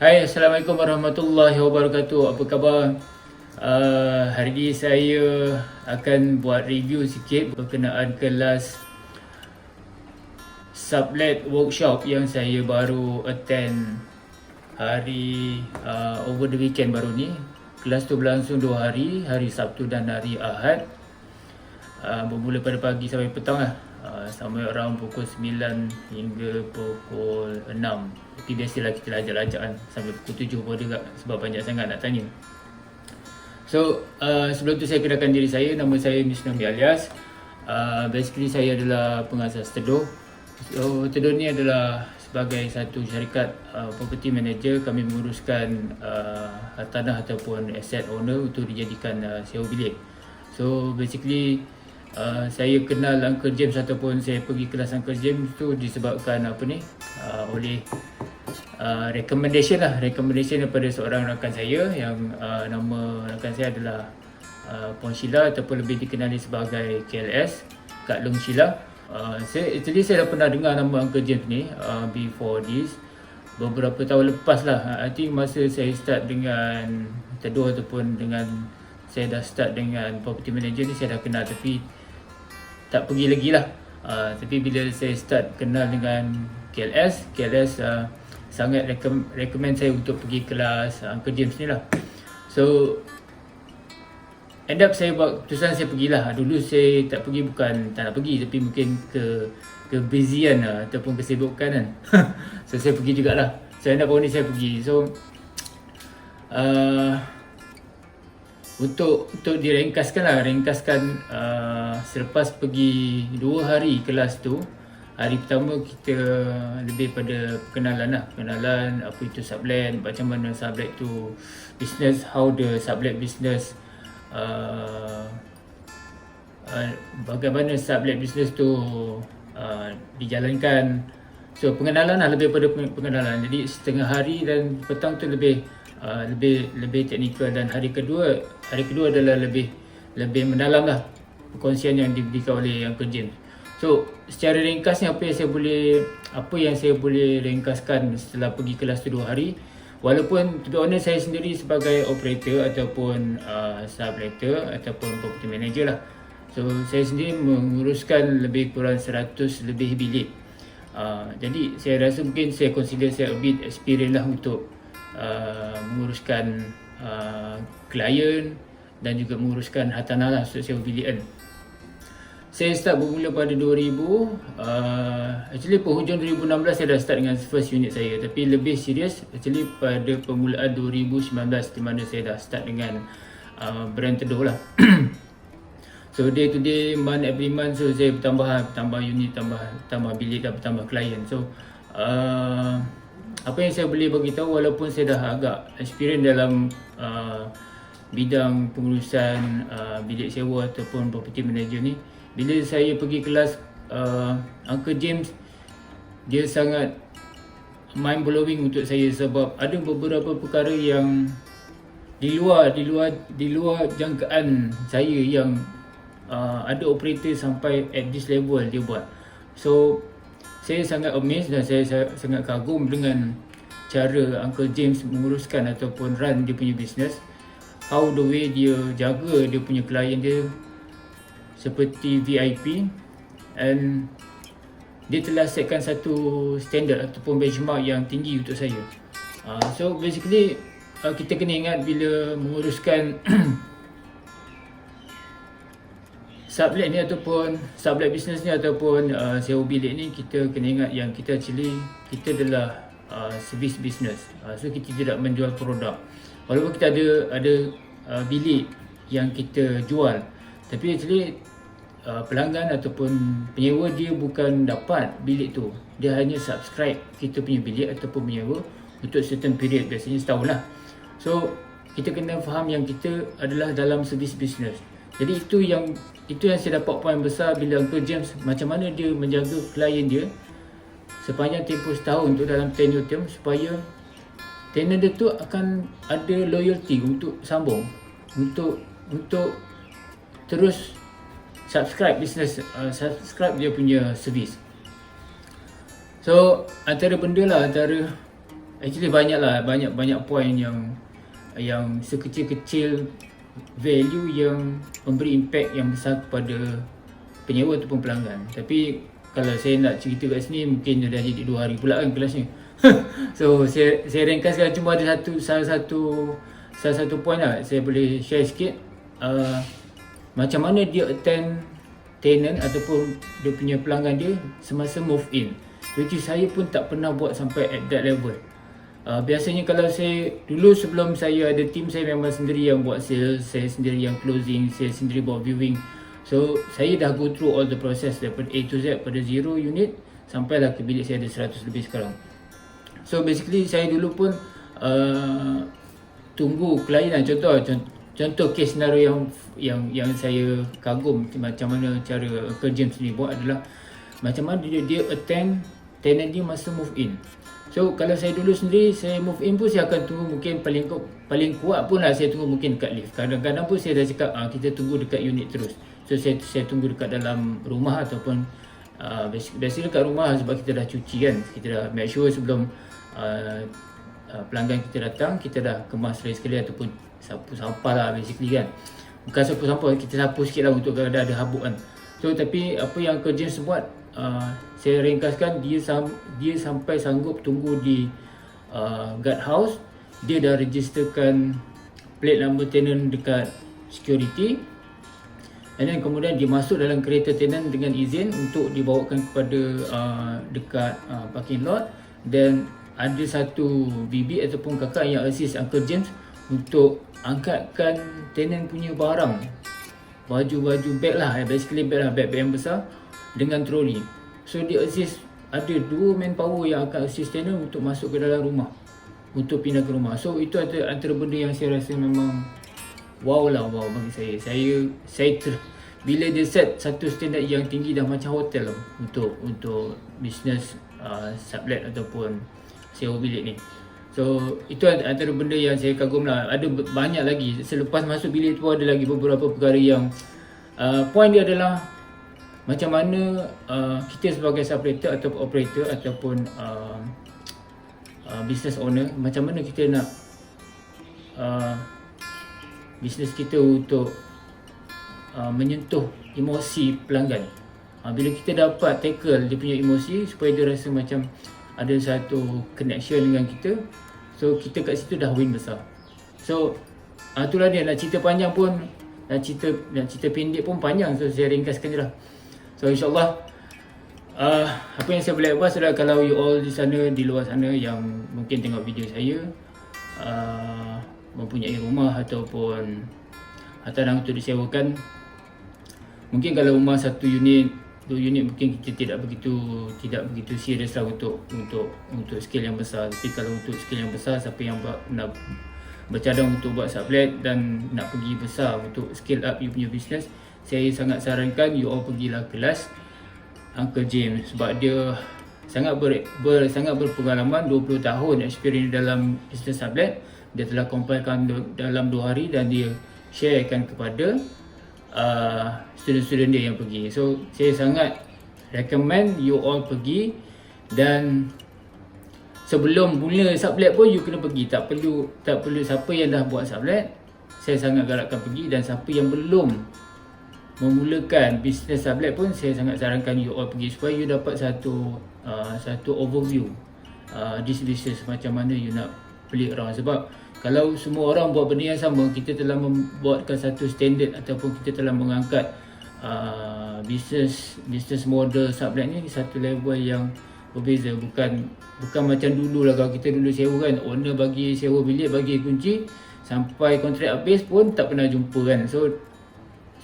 Hai, Assalamualaikum warahmatullahi wabarakatuh. Apa khabar? Hari ini saya akan buat review sikit berkenaan kelas sublet workshop yang saya baru attend hari over the weekend baru ni. Kelas tu berlangsung 2 hari, hari Sabtu dan hari Ahad. Bermula pada pagi sampai petang lah. Sampai around pukul 9 hingga pukul 6. Tapi biasalah kita lajak-lajak kan sampai pukul 7 pun juga sebab banyak sangat nak tanya. So sebelum tu saya kenalkan diri saya. Nama saya Misnami Alias. Basically saya adalah pengasas Teduh. So Teduh ni adalah sebagai satu syarikat property manager. Kami menguruskan tanah ataupun asset owner untuk dijadikan sewa bilik. So basically saya kenal Uncle James ataupun saya pergi kelas Uncle James tu disebabkan oleh recommendation daripada seorang rakan saya yang nama rakan saya adalah Puan Sheila ataupun lebih dikenali sebagai KLS, Kak Long Sheila. Saya dah pernah dengar nama Uncle James ni before this, beberapa tahun lepas lah. I think masa saya start dengan Teduh ataupun dengan saya dah start dengan property manager ni saya dah kenal, tapi tak pergi lagi lah. Tapi bila saya start kenal dengan KLS sangat recommend saya untuk pergi kelas Uncle James ni lah. So end up saya buat keputusan saya pergilah. Dulu saya tak pergi, bukan tak nak pergi, tapi mungkin kebusian lah, ataupun kesibukan kan. So saya pergi jugalah. So end up baru ni saya pergi. So untuk ringkaskan selepas pergi 2 hari kelas tu, hari pertama kita lebih pada perkenalan apa itu sublet, macam mana sublet tu business, how the sublet business bagaimana sublet business tu dijalankan. So pengenalan lah, lebih pada pengenalan. Jadi setengah hari dan petang tu lebih teknikal, dan hari kedua adalah lebih mendalam lah perkongsian yang diberikan oleh Uncle James. So secara ringkasnya apa yang saya boleh ringkaskan setelah pergi kelas tu 2 hari, walaupun to be honest saya sendiri sebagai operator ataupun subletter ataupun property manager lah. So saya sendiri menguruskan lebih kurang 100 lebih bilik. Jadi saya rasa mungkin saya consider saya a bit experience lah untuk menguruskan klien dan juga menguruskan hartanah lah untuk sewa bilik kan. Saya start bermula pada 2000, actually penghujung 2016 saya dah start dengan first unit saya, tapi lebih serius actually pada permulaan 2019 di mana saya dah start dengan brand Teduh lah. So day to day, month every month, so saya bertambah unit, tambah bilik dan bertambah klien. So apa yang saya boleh bagi tahu, walaupun saya dah agak experience dalam bidang pengurusan bilik sewa ataupun property manager ni, bila saya pergi kelas Uncle James, dia sangat mind blowing untuk saya sebab ada beberapa perkara yang di luar jangkaan saya yang ada operator sampai at this level dia buat. So saya sangat amazed dan saya sangat kagum dengan cara Uncle James menguruskan ataupun run dia punya business. How the way dia jaga dia punya klien dia seperti VIP, and dia telah setkan satu standard ataupun benchmark yang tinggi untuk saya. So basically kita kena ingat bila menguruskan sublet ni ataupun sublet business ni ataupun sewa bilik ni, kita kena ingat yang kita adalah service business. So kita tidak menjual produk. Walaupun kita ada bilik yang kita jual, tapi actually pelanggan ataupun penyewa dia bukan dapat bilik tu, dia hanya subscribe kita punya bilik ataupun menyewa untuk certain period, biasanya setahun lah. So kita kena faham yang kita adalah dalam service business. Jadi itu yang saya dapat poin besar bila Uncle James macam mana dia menjaga klien dia sepanjang tempoh setahun tu dalam tenure term, supaya tenant dia tu akan ada loyalty untuk sambung, untuk terus subscribe business, subscribe dia punya servis. So antara Actually banyak point yang sekecil-kecil value yang memberi impact yang besar kepada penyewa ataupun pelanggan. Tapi kalau saya nak cerita kat sini mungkin dah jadi 2 hari pula kan kelasnya. So saya ringkaskan, cuma ada salah satu point lah saya boleh share sikit. Macam mana dia attend tenant ataupun dia punya pelanggan dia semasa move in, which is saya pun tak pernah buat sampai at that level. Biasanya kalau saya dulu sebelum saya ada team, saya memang sendiri yang buat sales, saya sendiri yang closing, saya sendiri buat viewing. So saya dah go through all the process daripada A to Z, pada 0 unit sampailah ke bilik saya ada 100 lebih sekarang. So basically saya dulu pun tunggu klien lah. Contoh case scenario yang saya kagum macam mana cara Uncle James ni buat adalah macam mana dia attend tenant dia masa move in. So kalau saya dulu sendiri, saya move in pun saya akan tunggu mungkin paling kuat pun lah saya tunggu mungkin dekat lift. Kadang-kadang pun saya dah cakap kita tunggu dekat unit terus. So saya tunggu dekat dalam rumah ataupun biasanya dekat rumah sebab kita dah cuci kan. Kita dah make sure sebelum pelanggan kita datang, kita dah kemas sekali ataupun sapu sampah lah basically kan. Bukan sapu sampah, kita sapu sikit lah untuk kalau ada habuk kan. So tapi apa yang Uncle James buat, saya ringkaskan, dia sampai sanggup tunggu di guard house. Dia dah registerkan plate number tenant dekat security, and then kemudian dia masuk dalam kereta tenant dengan izin untuk dibawakan kepada dekat parking lot. Dan ada satu bibi ataupun kakak yang assist Uncle James untuk angkatkan tenant punya barang, baju-baju, beg lah, basically beg yang besar dengan troli. So dia assist, ada 2 manpower yang akan assist tenant untuk masuk ke dalam rumah, untuk pindah ke rumah. So itu antara benda yang saya rasa memang wow bagi saya. Bila dia set satu standard yang tinggi dah macam hotel lah untuk bisnes sublet ataupun sewa bilik ni. So itu antara benda yang saya kagum lah. Ada banyak lagi. Selepas masuk bilik tu ada lagi beberapa perkara yang point dia adalah macam mana kita sebagai subletter atau operator ataupun business owner, macam mana kita nak bisnes kita untuk menyentuh emosi pelanggan. Bila kita dapat tackle dia punya emosi supaya dia rasa macam ada satu connection dengan kita, so kita kat situ dah win besar. So itulah dia, nak cerita panjang pun, nak cerita pendek pun panjang. So saya ringkaskan je lah. So insyaAllah apa yang saya boleh buat adalah, kalau you all di sana, di luar sana yang mungkin tengok video saya mempunyai rumah ataupun hartanah untuk disewakan, mungkin kalau rumah 1 unit 2 unit mungkin kita tidak begitu serius lah untuk scale yang besar. Tapi kalau untuk scale yang besar, siapa yang nak bercadang untuk buat sublet dan nak pergi besar untuk scale up you punya business, saya sangat sarankan you all pergilah kelas Uncle James, sebab dia sangat berpengalaman, 20 tahun experience dalam business sublet. Dia telah compilekan dalam 2 hari dan dia sharekan kepada student-student dia yang pergi. So saya sangat recommend you all pergi, dan sebelum mula sublet pun you kena pergi. Tak perlu siapa yang dah buat sublet, saya sangat galakkan pergi. Dan siapa yang belum memulakan bisnes sublet pun, saya sangat sarankan you all pergi supaya you dapat satu overview this business, macam mana you nak pelik orang. Sebab kalau semua orang buat benda yang sama, kita telah membuatkan satu standard ataupun kita telah mengangkat business model sublet ni satu level yang berbeza. Bukan macam dulu lah. Kalau kita dulu sewa kan, owner bagi sewa bilik, bagi kunci, sampai kontrak habis pun tak pernah jumpa kan. So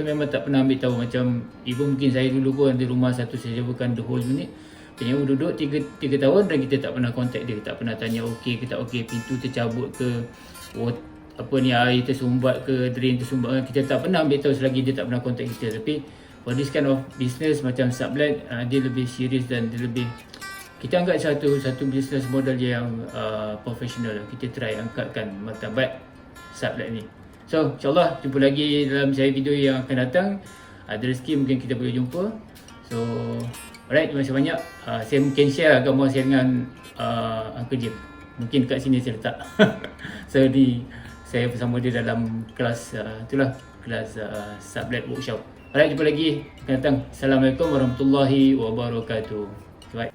memang tak pernah ambil tahu. Macam even mungkin saya dulu pun ada rumah satu, saya sewakan the whole unit, penyewa duduk 3 tahun dan kita tak pernah contact dia, tak pernah tanya okey ke tak okey, pintu tercabut ke, air tersumbat ke, drain tersumbat, kita tak pernah ambil tahu selagi dia tak pernah contact kita. Tapi for this kind of business macam sublet, dia lebih serius dan dia lebih, kita angkat satu business model yang profesional. Kita try angkatkan martabat sublet ni. So insyaAllah jumpa lagi dalam saya video yang akan datang. Ada rezeki mungkin kita boleh jumpa. So alright, terima kasih banyak. Saya mungkin share gambar saya dengan Uncle Jim. Mungkin kat sini saya letak. So saya bersama dia dalam kelas itulah kelas sublet workshop. Alright, jumpa lagi akan datang. Assalamualaikum warahmatullahi wabarakatuh. Bye.